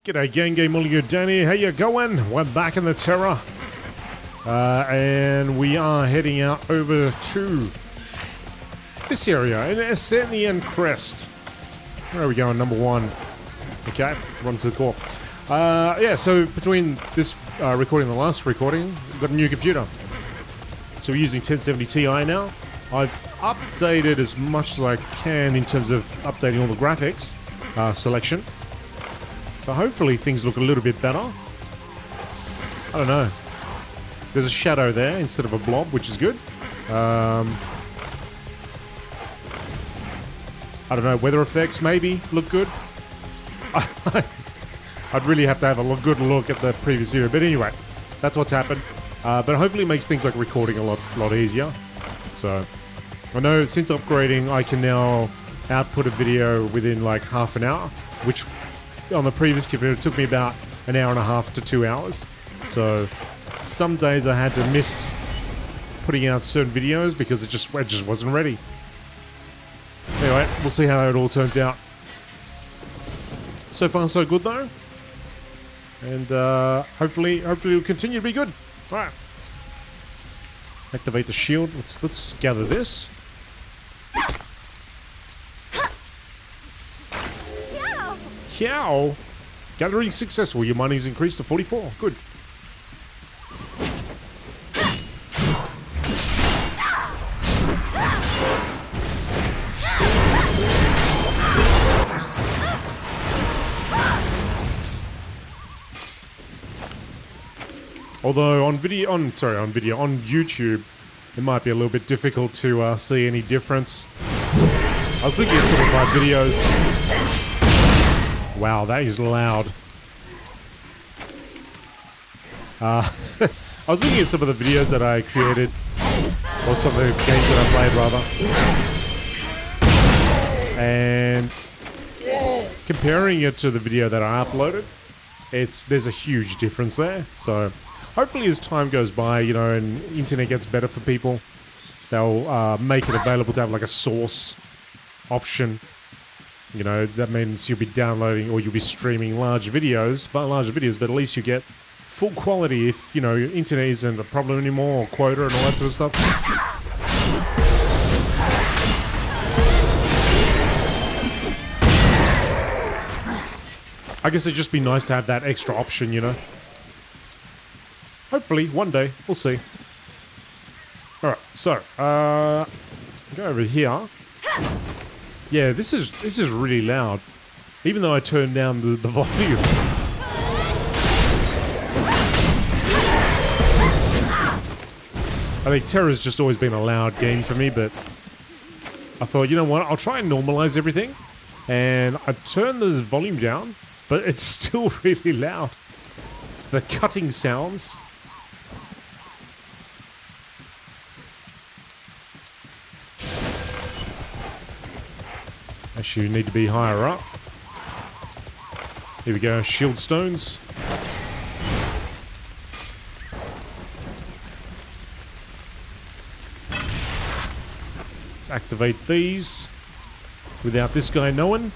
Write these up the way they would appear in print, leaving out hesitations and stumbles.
G'day gang, GameolioDan here. How you going? We're back in the Tera. And we are heading out over to this area, in Ascendian Crest. Where are we going? Number one. Okay, run to the core. Yeah, so between this recording and the last recording, we've got a new computer. So we're using 1070 Ti now. I've updated as much as I can in terms of updating all the graphics selection. So hopefully things look a little bit better. I don't know. There's a shadow there instead of a blob, which is good. I don't know, weather effects maybe look good. I'd really have to have a good look at the previous video. But anyway, that's what's happened. But hopefully it makes things like recording a lot easier. So I know since upgrading, I can now output a video within like half an hour, which on the previous computer it took me about an hour and a half to 2 hours. So some days I had to miss putting out certain videos because it just wasn't ready. Anyway, we'll see how it all turns out. So far so good though. And hopefully it'll continue to be good. Alright. Activate the shield. Let's gather this. Cow! Gathering successful. Your money's increased to 44. Good. Although on YouTube, it might be a little bit difficult to see any difference. I was looking at some of my videos. Wow, that is loud. I was looking at some of the videos that I created, or some of the games that I played rather, and comparing it to the video that I uploaded, there's a huge difference there. So hopefully as time goes by, you know, and internet gets better for people, they'll make it available to have like a source option. You know, that means you'll be downloading or you'll be streaming larger videos, but at least you get full quality if, you know, your internet isn't a problem anymore, or quota and all that sort of stuff. I guess it'd just be nice to have that extra option, you know. Hopefully, one day, we'll see. Alright, so, go over here. Yeah, this is really loud. Even though I turned down the volume. I think Tera's just always been a loud game for me, but I thought, you know what, I'll try and normalize everything. And I turned the volume down, but it's still really loud. It's the cutting sounds. Actually, you need to be higher up. Here we go, shield stones. Let's activate these without this guy knowing.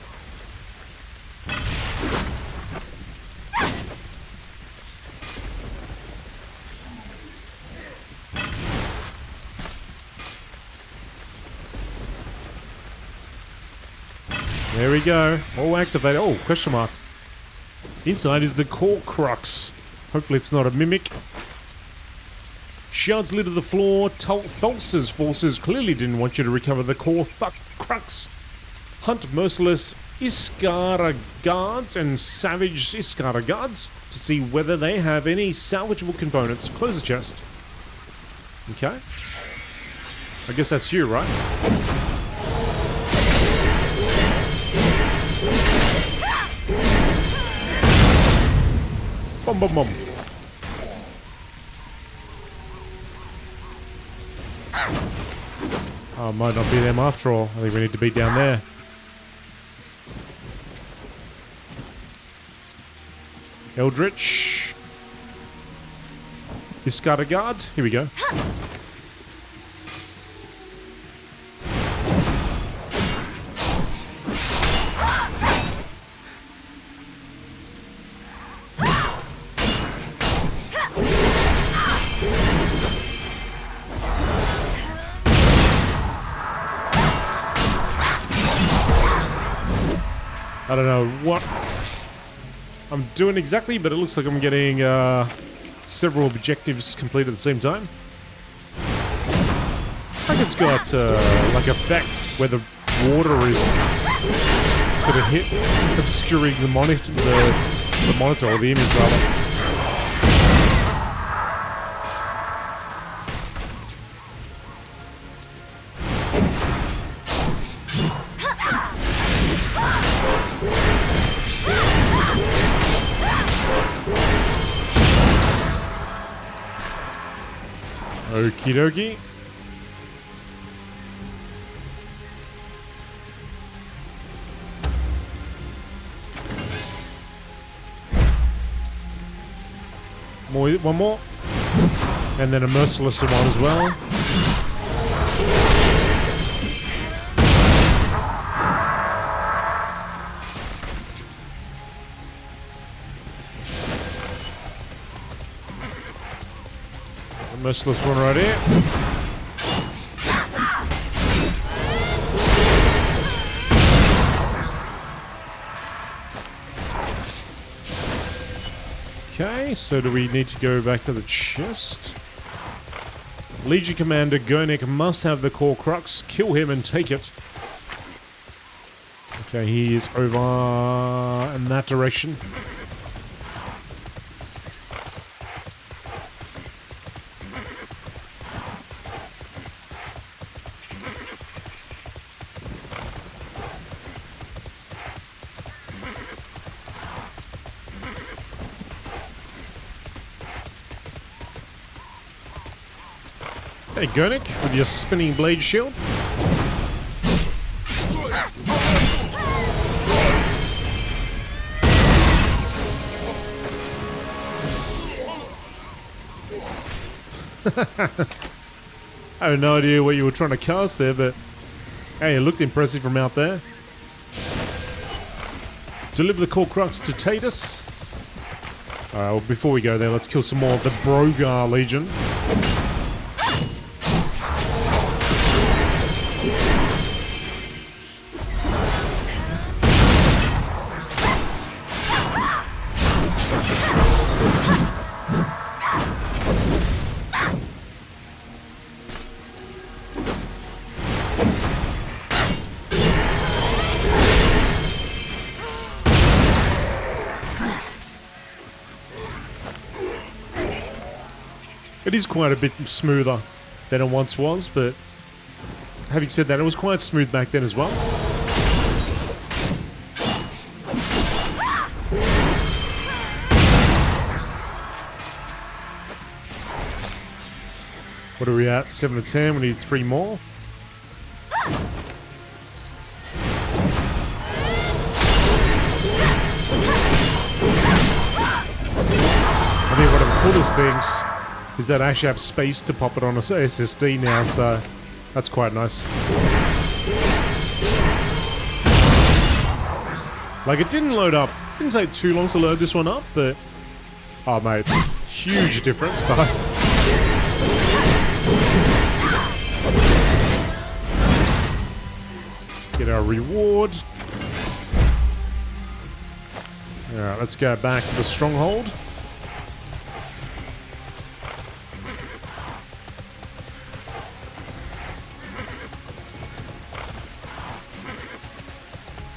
There we go. All activated. Oh, question mark. Inside is the core Crux. Hopefully it's not a mimic. Shards litter the floor. Thulsa's forces clearly didn't want you to recover the core Crux. Hunt merciless Iskara guards and savage Iskara guards to see whether they have any salvageable components. Close the chest. Okay. I guess that's you, right? Bum bum bum. Oh, it might not be them after all. I think we need to be down there. Eldritch. Iskara guard. Here we go. I don't know what I'm doing exactly, but it looks like I'm getting several objectives completed at the same time. It's like it's got like effect where the water is sort of obscuring the monitor, the monitor or the image rather. Okie dokie. One more. And then a merciless one as well. A merciless one right here. Okay, so do we need to go back to the chest? Legion Commander Gernick must have the core Crux. Kill him and take it. Okay, he is over in that direction. Hey, Gernick, with your spinning blade shield. I have no idea what you were trying to cast there, but hey, it looked impressive from out there. Deliver the core Crux to Tatus. Alright, well, before we go there, let's kill some more of the Brogar Legion. It is quite a bit smoother than it once was, but having said that, it was quite smooth back then as well. What are we at? 7 to 10. We need 3 more. I think one of the coolest things is that I actually have space to pop it on a SSD now, so that's quite nice. Like, it didn't load up. Didn't take too long to load this one up, but oh mate, huge difference though. Get our reward. Alright, let's go back to the Stronghold.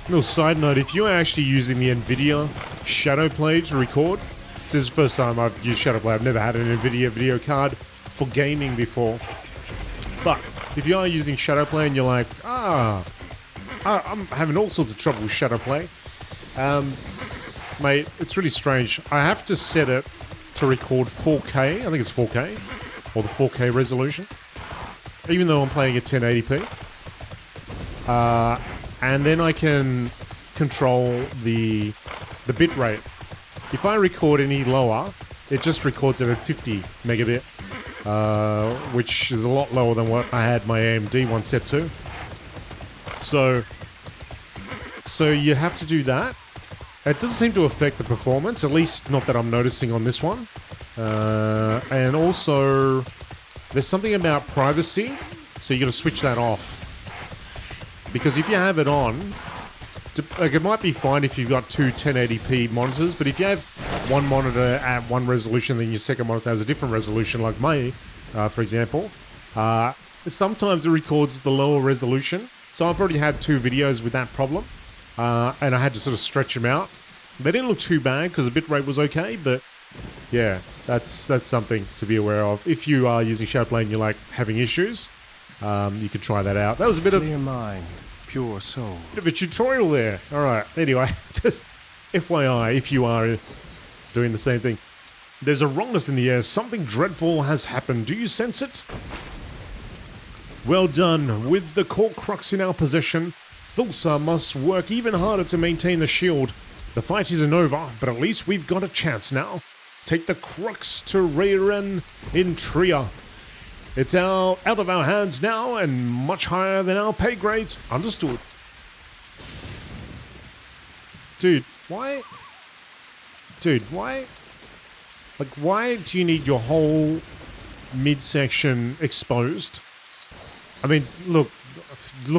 Little side note, if you're actually using the NVIDIA Shadowplay to record, this is the first time I've used Shadowplay. I've never had an NVIDIA video card for gaming before. But if you are using Shadowplay and you're like, I'm having all sorts of trouble with Shadowplay, mate, it's really strange. I have to set it to record 4K. I think it's 4K, or the 4K resolution, even though I'm playing at 1080p. And then I can control the bit rate. If I record any lower, it just records it at 50 megabit, which is a lot lower than what I had my AMD one set to. So you have to do that. It doesn't seem to affect the performance, at least not that I'm noticing on this one. And also, there's something about privacy, so you got to switch that off. Because if you have it on, Like, it might be fine if you've got two 1080p monitors, but if you have one monitor at one resolution, then your second monitor has a different resolution, like mine, for example, sometimes it records the lower resolution. So I've already had 2 videos with that problem, and I had to sort of stretch them out. They didn't look too bad because the bitrate was okay, but yeah, that's something to be aware of. If you are using Shadowplay and you're like having issues, you could try that out. That was a bit of clear mind, pure soul. Bit of a tutorial there. All right. Anyway, just FYI, if you are doing the same thing, there's a wrongness in the air. Something dreadful has happened. Do you sense it? Well done. With the core Crux in our possession, Thulsa must work even harder to maintain the shield. The fight isn't over, but at least we've got a chance now. Take the Crux to Rayren in Tria. It's out of our hands now and much higher than our pay grades. Understood. Dude, why? Like, why do you need your whole midsection exposed? I mean, look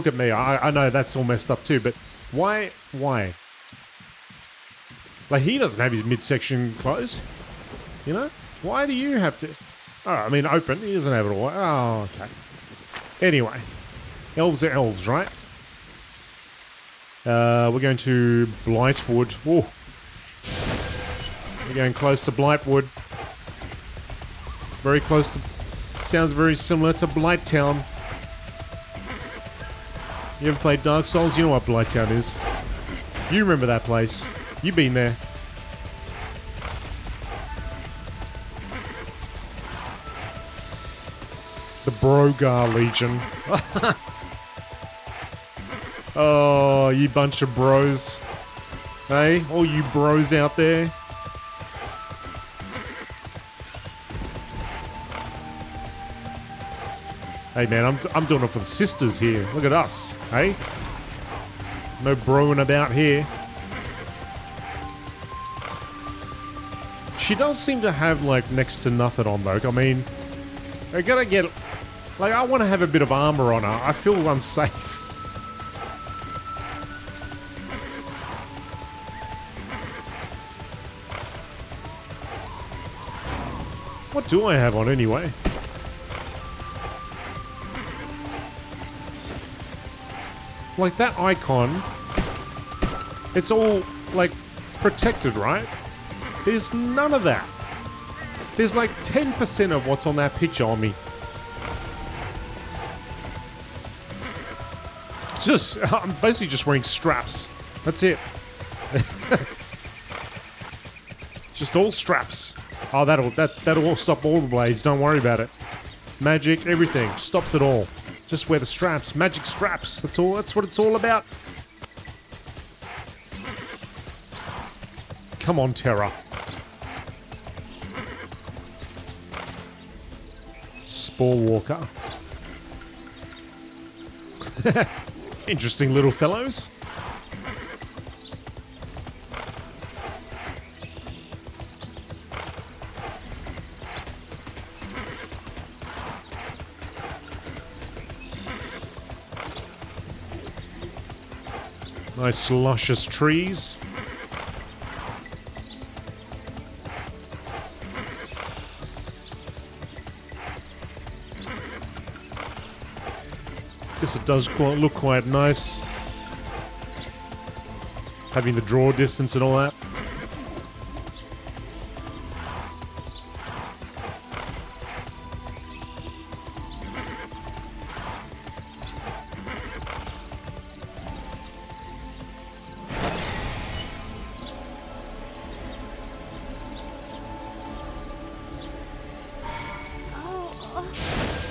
at me. I know that's all messed up too, but why? Like, he doesn't have his midsection closed, you know? Why do you have to? Oh, I mean, open. He doesn't have it all. Oh, okay. Anyway, elves are elves, right? We're going to Brightwood. Whoa. We're going close to Brightwood. Very close to... Sounds very similar to Blighttown. You ever played Dark Souls? You know what Blighttown is. You remember that place. You've been there. The Brogar Legion. Oh, you bunch of bros. Hey, all you bros out there. Hey man, I'm doing it for the sisters here. Look at us, hey? No broing about here. She does seem to have, like, next to nothing on, though. I mean, I gotta get... Like, I want to have a bit of armor on her. I feel unsafe. What do I have on, anyway? Like, that icon, it's all, like, protected, right? There's none of that. There's like 10% of what's on that picture on me. I'm basically just wearing straps. That's it. Just all straps. Oh, that'll all stop all the blades. Don't worry about it. Magic, everything. Stops it all. Just wear the straps. Magic straps. That's all. That's what it's all about. Come on, Tera. Spore Walker. Interesting little fellows. Nice luscious trees. Guess it does look quite nice. Having the draw distance and all that.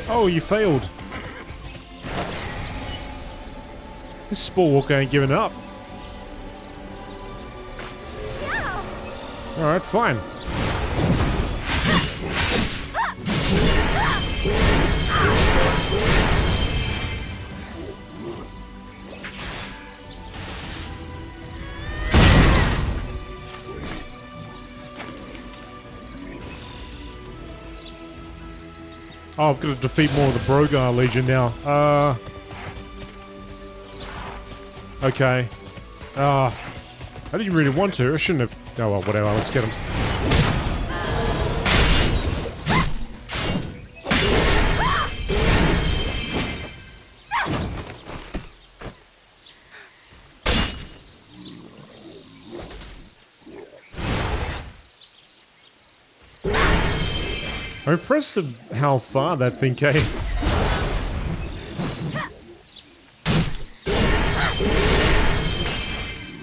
Oh, you failed. This Spore Walker ain't giving up. Alright, fine. Oh, I've got to defeat more of the Brogar Legion now. Okay. I didn't really want to. I shouldn't have. Oh well, whatever. Let's get him. I'm impressed at how far that thing came.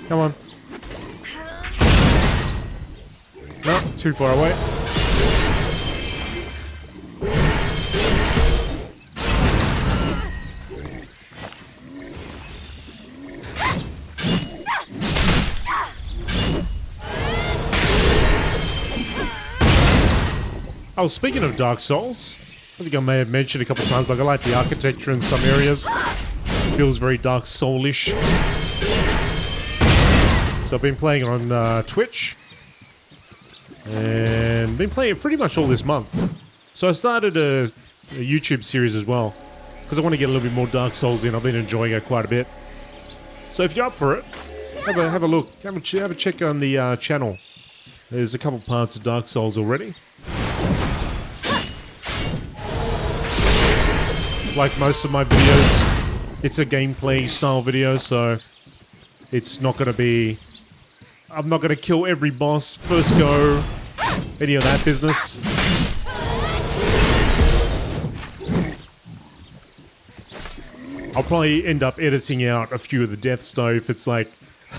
Come on. No, too far away. Oh, speaking of Dark Souls, I think I may have mentioned a couple times, like I like the architecture in some areas. It feels very Dark Soul-ish. So I've been playing on Twitch. And been playing it pretty much all this month. So I started a YouTube series as well. Because I want to get a little bit more Dark Souls in. I've been enjoying it quite a bit. So if you're up for it, have a look. Have a check on the channel. There's a couple parts of Dark Souls already. Like most of my videos, it's a gameplay style video, so it's not going to be... I'm not going to kill every boss first go, any of that business. I'll probably end up editing out a few of the deaths though, if it's like...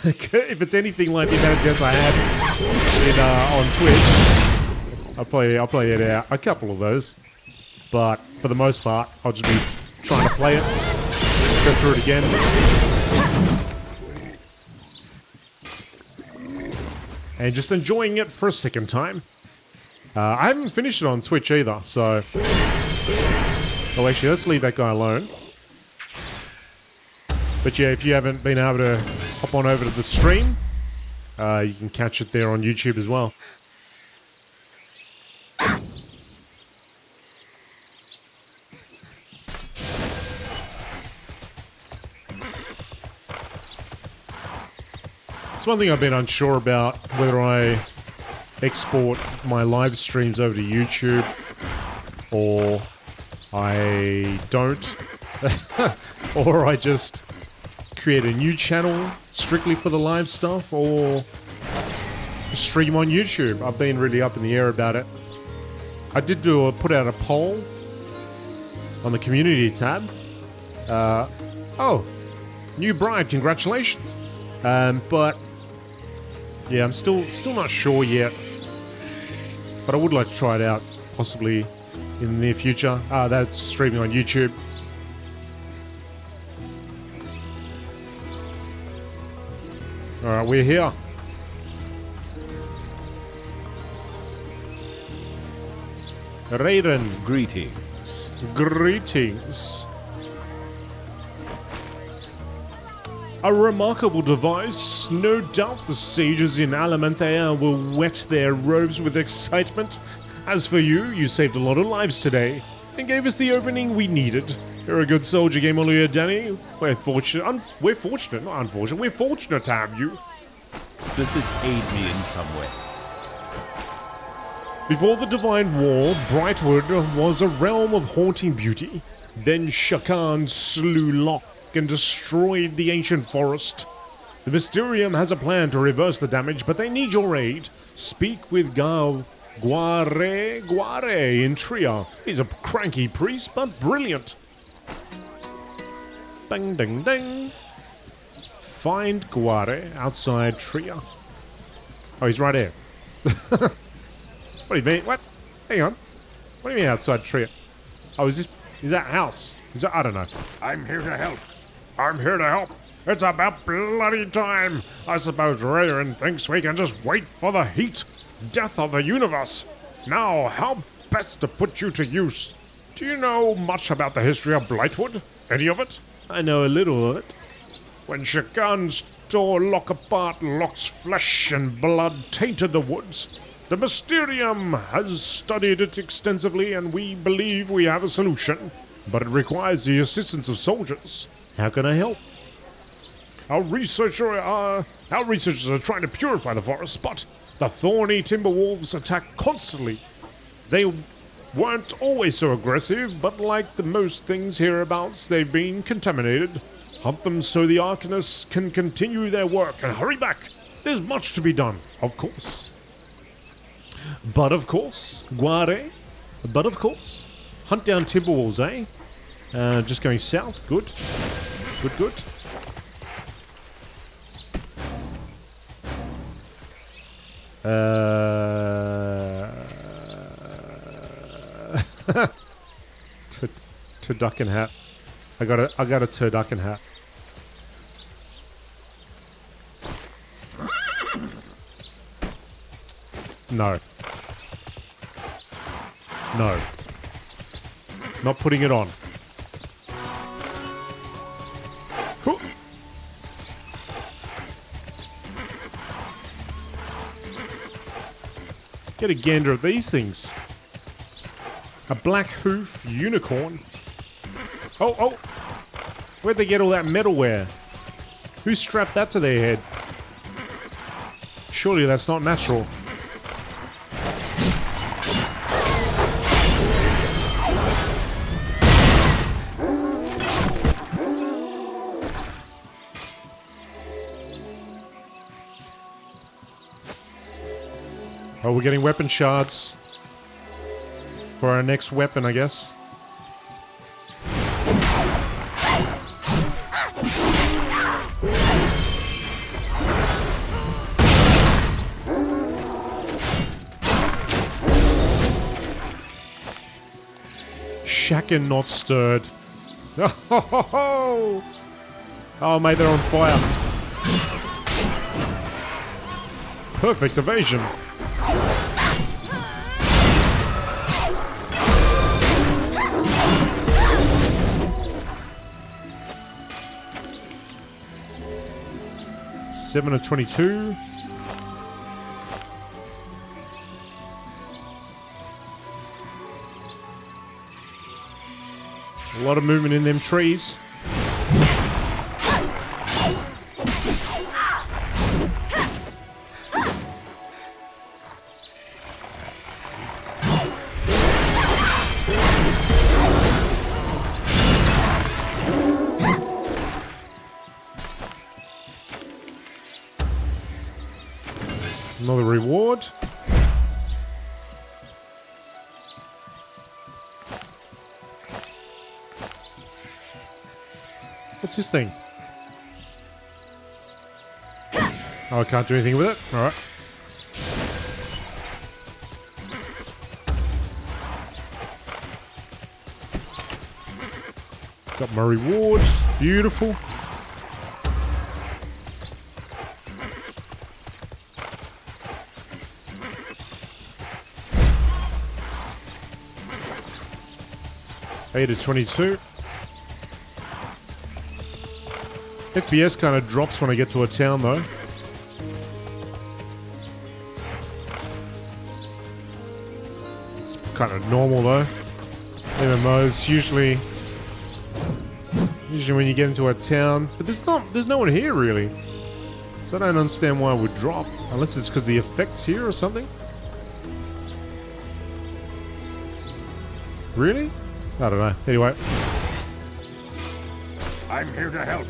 if it's anything like the amount of deaths I had on Twitch, I'll probably edit out a couple of those. But for the most part, I'll just be trying to play it, go through it again. And just enjoying it for a second time. I haven't finished it on Twitch either, so... Oh, actually, let's leave that guy alone. But yeah, if you haven't been able to hop on over to the stream, you can catch it there on YouTube as well. It's one thing I've been unsure about, whether I export my live streams over to YouTube or I don't, or I just create a new channel strictly for the live stuff, or stream on YouTube. I've been really up in the air about it. I did put out a poll on the community tab. Oh, new bride, congratulations. But yeah, I'm still not sure yet. But I would like to try it out, possibly in the near future. That's streaming on YouTube. Alright, we're here. Raiden. Greetings. Greetings. A remarkable device. No doubt the sages in Alamanthea will wet their robes with excitement. As for you, you saved a lot of lives today and gave us the opening we needed. You're a good soldier, GameolioDan. We're fortunate, not unfortunate, we're fortunate to have you. Does this aid me in some way? Before the Divine War, Brightwood was a realm of haunting beauty. Then Shakan slew Locke and destroyed the ancient forest. The Mysterium has a plan to reverse the damage, but they need your aid. Speak with Guare in Tera. He's a cranky priest, but brilliant. Ding, ding, ding. Find Guare outside Tera. Oh, he's right here. What do you mean? What? Hang on. What do you mean outside Tera? Oh, is that house? Is that, I don't know. I'm here to help. I'm here to help. It's about bloody time. I suppose Raiden thinks we can just wait for the heat. Death of the universe. Now, how best to put you to use? Do you know much about the history of Brightwood? Any of it? I know a little of it. When Shakan's door Locke apart, Locke's flesh and blood tainted the woods. The Mysterium has studied it extensively, and we believe we have a solution. But it requires the assistance of soldiers. How can I help? Our researchers are trying to purify the forest, but the thorny timber wolves attack constantly. They weren't always so aggressive, but like the most things hereabouts, they've been contaminated. Hunt them so the Arcanists can continue their work, and hurry back. There's much to be done, of course. But of course, guare. But of course, hunt down timber wolves, eh? Just going south. Good. Good, good. Turducken hat. I got a turducken hat. No. No. Not putting it on. Hoo. Get a gander at these things. A black hoof unicorn. Oh, oh. Where'd they get all that metalware? Who strapped that to their head? Surely that's not natural. Oh, we're getting weapon shards for our next weapon, I guess. Shaken, not stirred. Oh, mate, they're on fire. Perfect evasion. Seven of 22. A lot of movement in them trees. Another reward. What's this thing? Oh, I can't do anything with it? Alright. Got my reward. Beautiful. Eight of 22. FPS kind of drops when I get to a town, though. It's kind of normal, though. MMOs usually when you get into a town, but there's no one here really, so I don't understand why it would drop, unless it's because the effects here or something. Really? I don't know. Anyway, I'm here to help.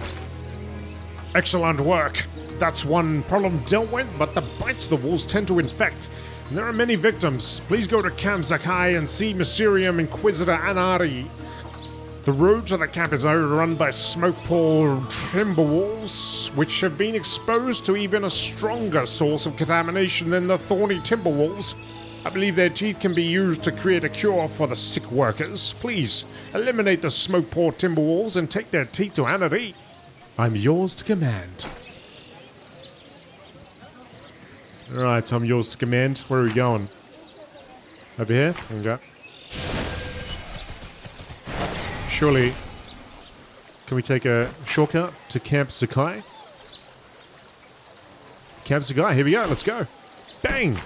excellent work. That's one problem dealt with, but the bites of the wolves tend to infect. And there are many victims. Please go to Camp Sakai and see Mysterium Inquisitor Anari. The road to the camp is overrun by smoke-pole timber wolves, which have been exposed to even a stronger source of contamination than the thorny timber wolves. I believe their teeth can be used to create a cure for the sick workers. Please, eliminate the smoke-pole timber wolves and take their teeth to Anari. I'm yours to command. Alright, I'm yours to command. Where are we going? Over here? Okay. Surely, can we take a shortcut to Camp Sakai? Camp Sakai, here we go, let's go. Bang!